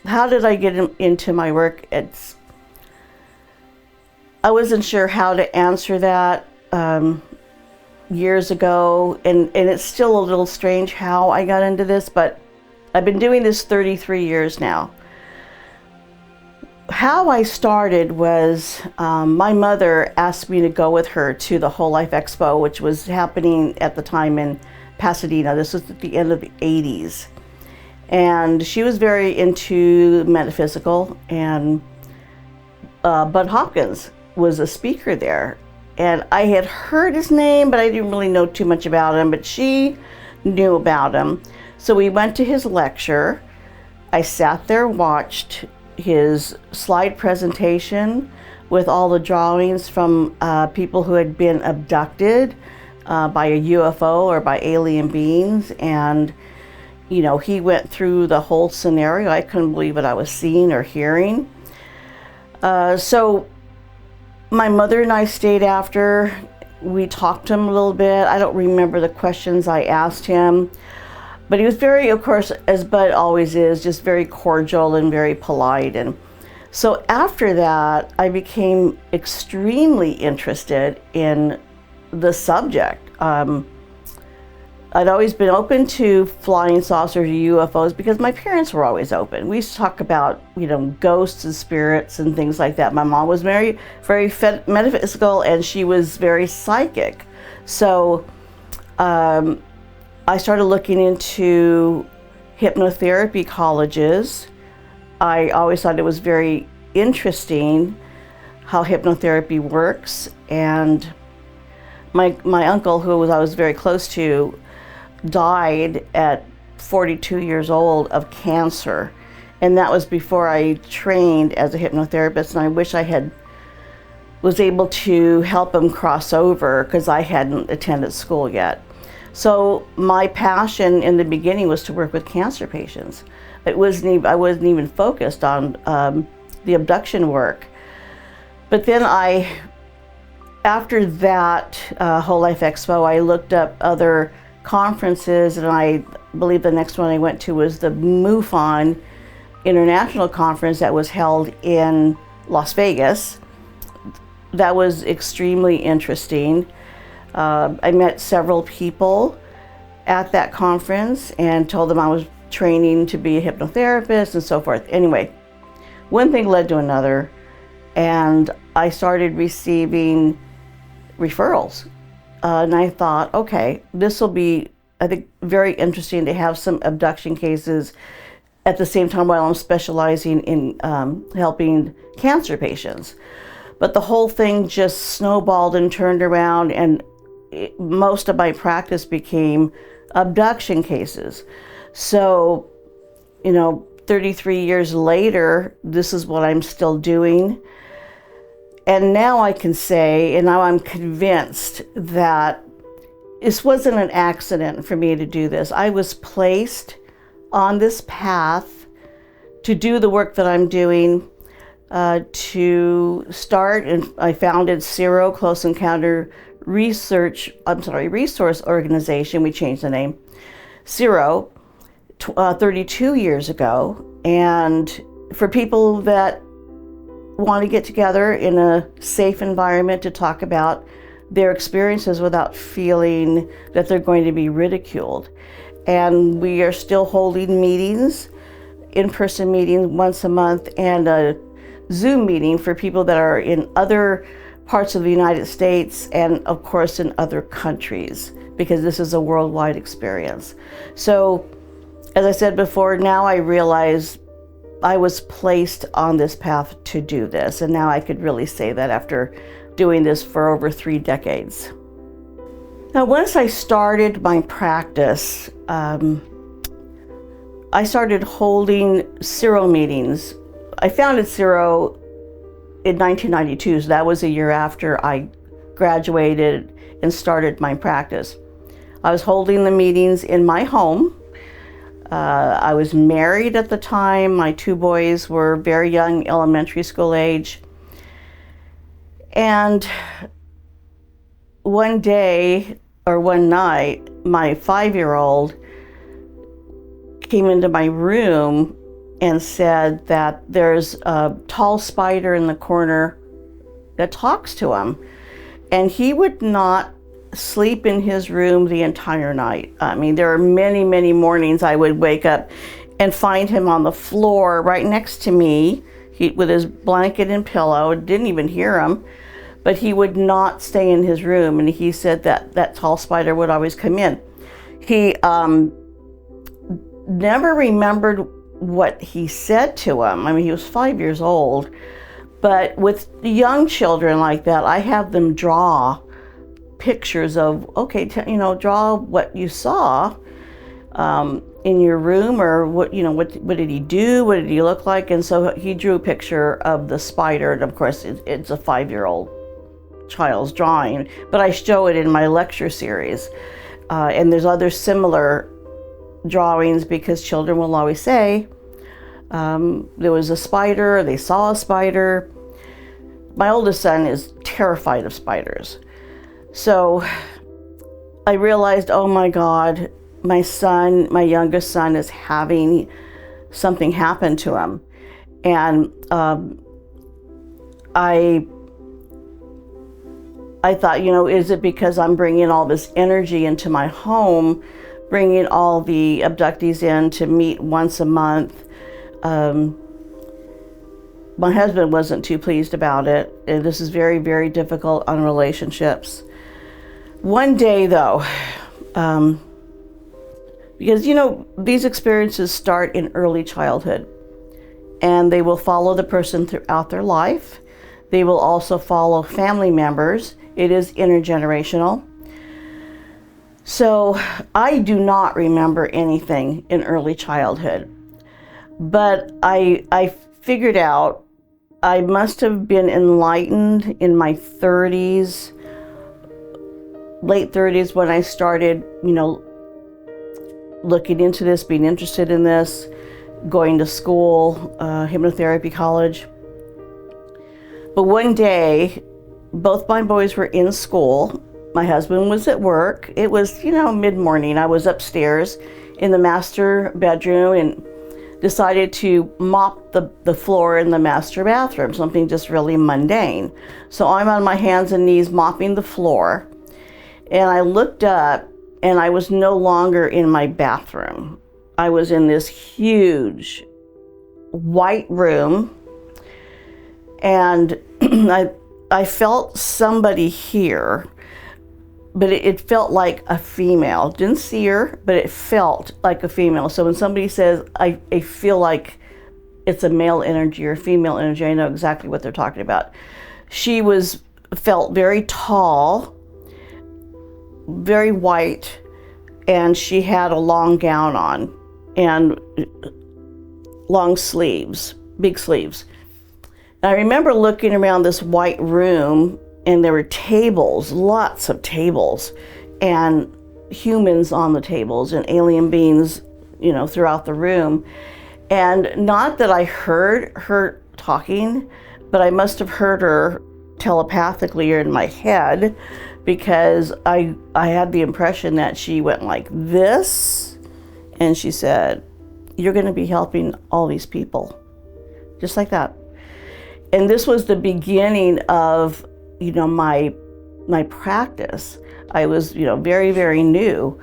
how did I get into my work? I wasn't sure how to answer that years ago, and it's still a little strange how I got into this, but I've been doing this 33 years now. How I started was my mother asked me to go with her to the Whole Life Expo, which was happening at the time in Pasadena. This was at the end of the 80s. And she was very into metaphysical, and Bud Hopkins was a speaker there. And I had heard his name, but I didn't really know too much about him, but she knew about him. So we went to his lecture. I sat there, watched his slide presentation with all the drawings from people who had been abducted by a UFO or by alien beings. And, you know, he went through the whole scenario. I couldn't believe what I was seeing or hearing. So my mother and I stayed after. We talked to him a little bit. I don't remember the questions I asked him, but he was very, of course, as Bud always is, just very cordial and very polite. And so after that, I became extremely interested in the subject. I'd always been open to flying saucers or UFOs because my parents were always open. We used to talk about, you know, ghosts and spirits and things like that. My mom was very metaphysical, and she was very psychic. So I started looking into hypnotherapy colleges. I always thought it was very interesting how hypnotherapy works. And my uncle, who I was very close to, died at 42 years old of cancer, and that was before I trained as a hypnotherapist. And I wish I was able to help him cross over, because I hadn't attended school yet. So my passion in the beginning was to work with cancer patients. I wasn't even focused on the abduction work. But then after that Whole Life Expo, I looked up other conferences, and I believe the next one I went to was the MUFON International Conference that was held in Las Vegas. That was extremely interesting. I met several people at that conference and told them I was training to be a hypnotherapist and so forth. Anyway, one thing led to another, and I started receiving referrals. And I thought, okay, this will be, I think, very interesting to have some abduction cases at the same time while I'm specializing in helping cancer patients. But the whole thing just snowballed and turned around, and most of my practice became abduction cases. So, you know, 33 years later, this is what I'm still doing. And now I can say, and now I'm convinced that this wasn't an accident for me to do this. I was placed on this path to do the work that I'm doing, to start, and I founded Sero, Close Encounter Resource Organization. We changed the name, Sero, 32 years ago. And for people that want to get together in a safe environment to talk about their experiences without feeling that they're going to be ridiculed. And we are still holding meetings, in-person meetings once a month, and a Zoom meeting for people that are in other parts of the United States and of course in other countries, because this is a worldwide experience. So, as I said before, now I realize I was placed on this path to do this, and now I could really say that after doing this for over 3 decades. Now, once I started my practice, I started holding Sero meetings. I founded Sero in 1992, so that was a year after I graduated and started my practice. I was holding the meetings in my home. I was married at the time. My 2 boys were very young, elementary school age. And one day, or one night, my 5-year-old came into my room and said that there's a tall spider in the corner that talks to him. And he would not sleep in his room the entire night. I mean, there are many, many mornings I would wake up and find him on the floor right next to me, with his blanket and pillow. Didn't even hear him, but he would not stay in his room. And he said that that tall spider would always come in. He never remembered what he said to him. I mean, he was 5 years old. But with young children like that, I have them draw pictures of, okay, draw what you saw in your room, or what did he do? What did he look like? And so he drew a picture of the spider. And of course, it's a 5-year-old child's drawing, but I show it in my lecture series. And there's other similar drawings, because children will always say, there was a spider, or they saw a spider. My oldest son is terrified of spiders. So I realized, oh my God, my youngest son is having something happen to him. And I thought, is it because I'm bringing all this energy into my home, bringing all the abductees in to meet once a month? My husband wasn't too pleased about it. And this is very, very difficult on relationships. One day though, because these experiences start in early childhood, and they will follow the person throughout their life. They will also follow family members. It is intergenerational. So I do not remember anything in early childhood, but I figured out I must have been enlightened in my 30s, late 30s, when I started, looking into this, being interested in this, going to school, hypnotherapy college. But one day, both my boys were in school. My husband was at work. It was, mid-morning. I was upstairs in the master bedroom and decided to mop the floor in the master bathroom, something just really mundane. So I'm on my hands and knees mopping the floor, and I looked up, and I was no longer in my bathroom. I was in this huge white room, and I felt somebody here, but it felt like a female. Didn't see her, but it felt like a female. So when somebody says, I feel like it's a male energy or a female energy, I know exactly what they're talking about. She felt very tall, very white, and she had a long gown on and long sleeves, big sleeves. And I remember looking around this white room, and there were tables, lots of tables, and humans on the tables, and alien beings, throughout the room. And not that I heard her talking, but I must have heard her telepathically or in my head, because I had the impression that she went like this, and she said, "You're going to be helping all these people," just like that. And this was the beginning of my practice. I was very, very new.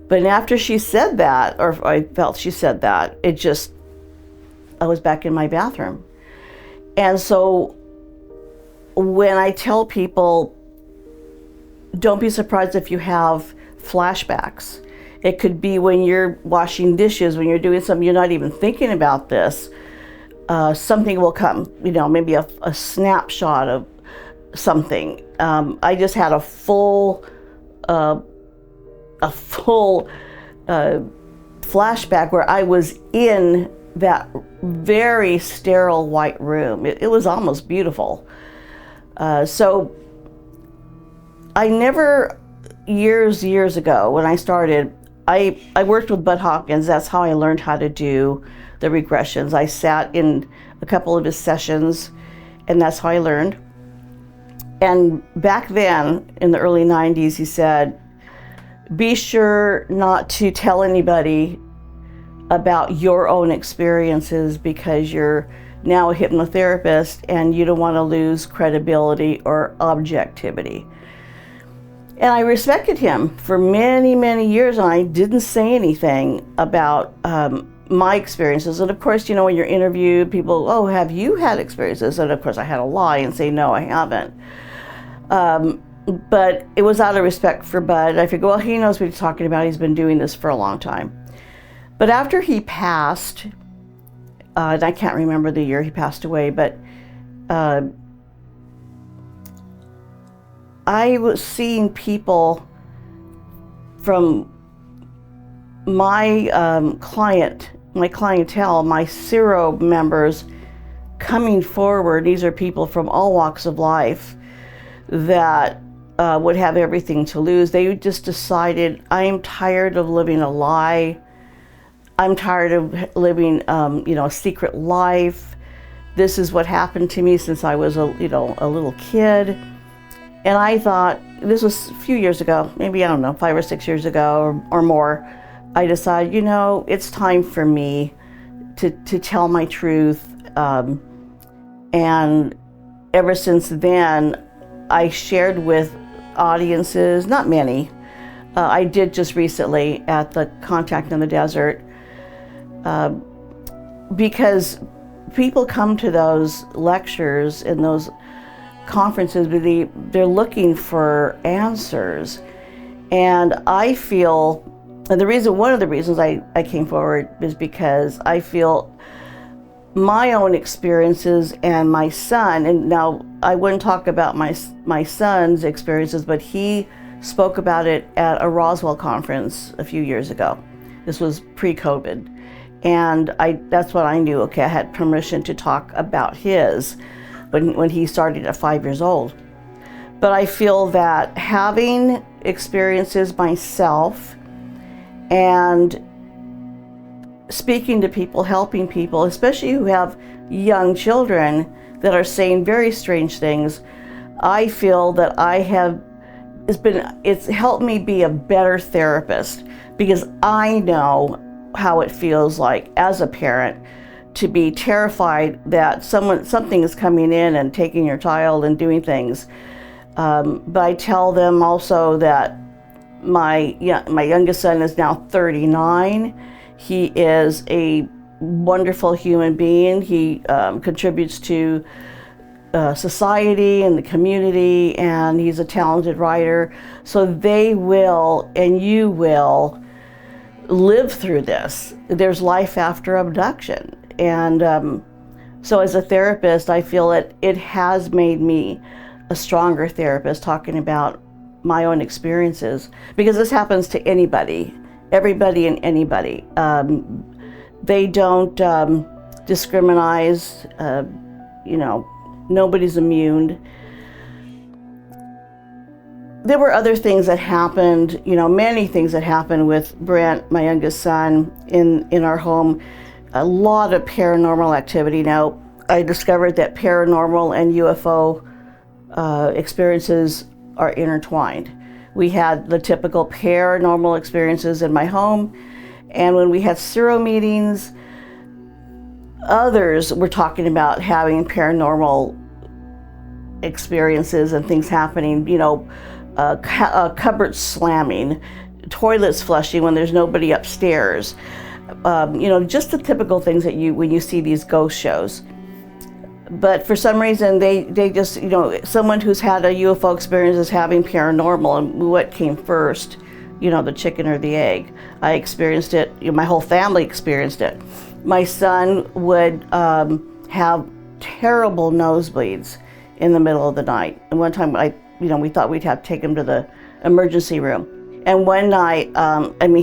But after she said that, or I felt she said that, I was back in my bathroom. And so when I tell people, don't be surprised if you have flashbacks. It could be when you're washing dishes, when you're doing something, you're not even thinking about this. Something will come, maybe a snapshot of something. I just had a full flashback where I was in that very sterile white room. It was almost beautiful. So I never, years ago when I started, I worked with Bud Hopkins. That's how I learned how to do the regressions. I sat in a couple of his sessions, and that's how I learned. And back then, in the early 90s, he said, be sure not to tell anybody about your own experiences because you're now a hypnotherapist and you don't want to lose credibility or objectivity. And I respected him for many, many years, and I didn't say anything about my experiences. And of course, when you're interviewed, people, oh, have you had experiences? And of course, I had to lie and say, no, I haven't. But it was out of respect for Bud. I figured, well, he knows what he's talking about. He's been doing this for a long time. But after he passed, and I can't remember the year he passed away, but I was seeing people from my clientele, my Sero members coming forward. These are people from all walks of life that would have everything to lose. They just decided, I'm tired of living a lie. I'm tired of living, a secret life. This is what happened to me since I was a little kid. And I thought, this was a few years ago, maybe, 5 or 6 years ago or more, I decided, it's time for me to tell my truth. And ever since then, I shared with audiences, not many. I did just recently at the Contact in the Desert, because people come to those lectures and those conferences, they're looking for answers. And I feel, and one of the reasons I came forward is because I feel my own experiences and my son, and now I wouldn't talk about my son's experiences, but he spoke about it at a Roswell conference a few years ago. This was pre-COVID. And that's what I knew. Okay, I had permission to talk about his, when he started at 5 years old. But I feel that having experiences myself and speaking to people, helping people, especially who have young children that are saying very strange things, I feel that it's helped me be a better therapist, because I know how it feels like as a parent to be terrified that something is coming in and taking your child and doing things. But I tell them also that my youngest son is now 39. He is a wonderful human being. He contributes to society and the community, and he's a talented writer. So they will, and you will, live through this. There's life after abduction. And so as a therapist, I feel that it has made me a stronger therapist, talking about my own experiences, because this happens to anybody, everybody and anybody. They don't discriminate, nobody's immune. There were other things that happened, many things that happened with Brent, my youngest son, in our home. A lot of paranormal activity. Now, I discovered that paranormal and UFO experiences are intertwined. We had the typical paranormal experiences in my home, and when we had Sero meetings, others were talking about having paranormal experiences and things happening, cupboards slamming, toilets flushing when there's nobody upstairs. Just the typical things that when you see these ghost shows. But for some reason, they just, someone who's had a UFO experience is having paranormal, and what came first, the chicken or the egg? I experienced it, my whole family experienced it. My son would have terrible nosebleeds in the middle of the night. And one time we thought we'd have to take him to the emergency room. And one night,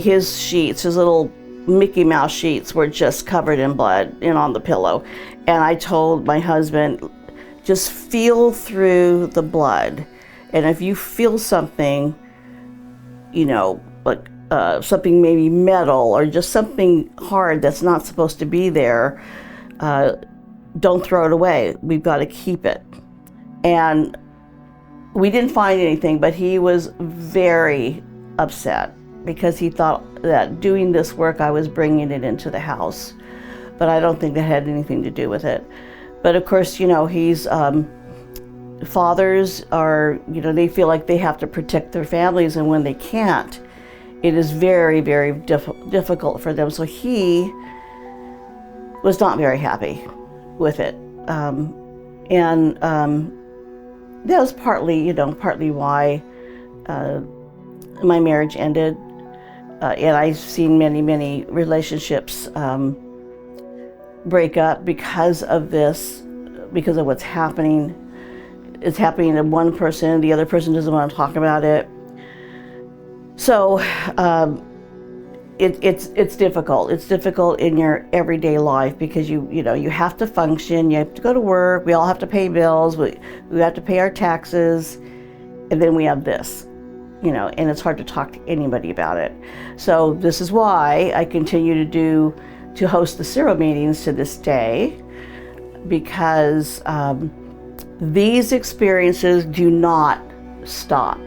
his sheets, his little Mickey Mouse sheets, were just covered in blood and on the pillow. And I told my husband, just feel through the blood. And if you feel something, like something maybe metal or just something hard that's not supposed to be there, don't throw it away. We've got to keep it. And we didn't find anything, but he was very upset, because he thought that doing this work, I was bringing it into the house. But I don't think that had anything to do with it. But of course, you know, fathers are, you know, they feel like they have to protect their families, and when they can't, it is very, very difficult for them. So he was not very happy with it. And that was partly why my marriage ended. And I've seen many relationships break up because of this, because of what's happening. It's happening to one person, the other person doesn't want to talk about it. So it's difficult. It's difficult in your everyday life because you have to function, you have to go to work, we all have to pay bills, we have to pay our taxes, and then we have this, you know, and it's hard to talk to anybody about it. So this is why I continue to host the Sero meetings to this day, because these experiences do not stop.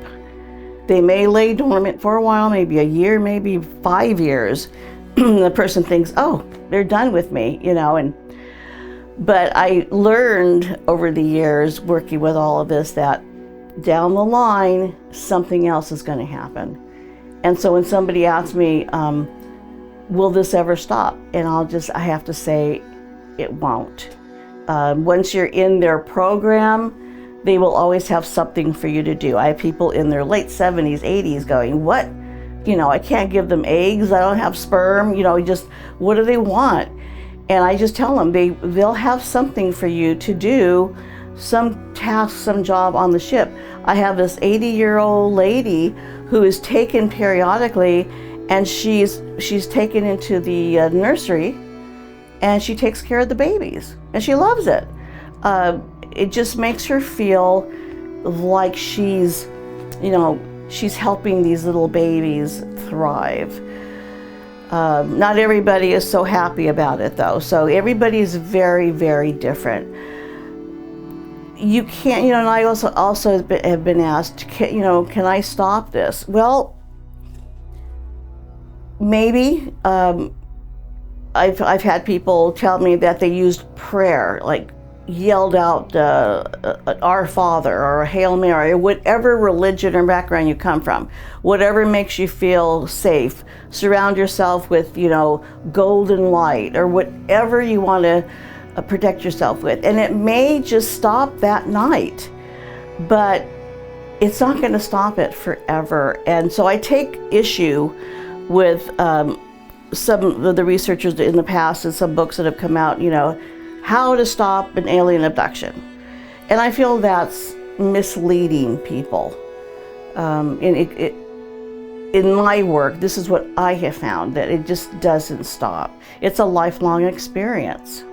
They may lay dormant for a while, maybe a year, maybe 5 years. The person thinks, oh, they're done with me, you know. But I learned over the years working with all of this that down the line, something else is going to happen. And so when somebody asks me, will this ever stop? And I have to say, it won't. Once you're in their program, they will always have something for you to do. I have people in their late 70s, 80s going, what? You know, I can't give them eggs, I don't have sperm, you know, just what do they want? And I just tell them they'll have something for you to do, some task, some job on the ship. I have this 80-year-old lady who is taken periodically, and she's taken into the nursery, and she takes care of the babies, and she loves it. It just makes her feel like she's helping these little babies thrive. Not everybody is so happy about it though, so everybody is very, very different. You can't, you know, and I also have been asked, can I stop this? Well, maybe. I've had people tell me that they used prayer, like yelled out Our Father or Hail Mary, or whatever religion or background you come from, whatever makes you feel safe. Surround yourself with, golden light or whatever you want to protect yourself with. And it may just stop that night, but it's not going to stop it forever. And so I take issue with some of the researchers in the past and some books that have come out, how to stop an alien abduction. And I feel that's misleading people. In my work, this is what I have found, that it just doesn't stop. It's a lifelong experience.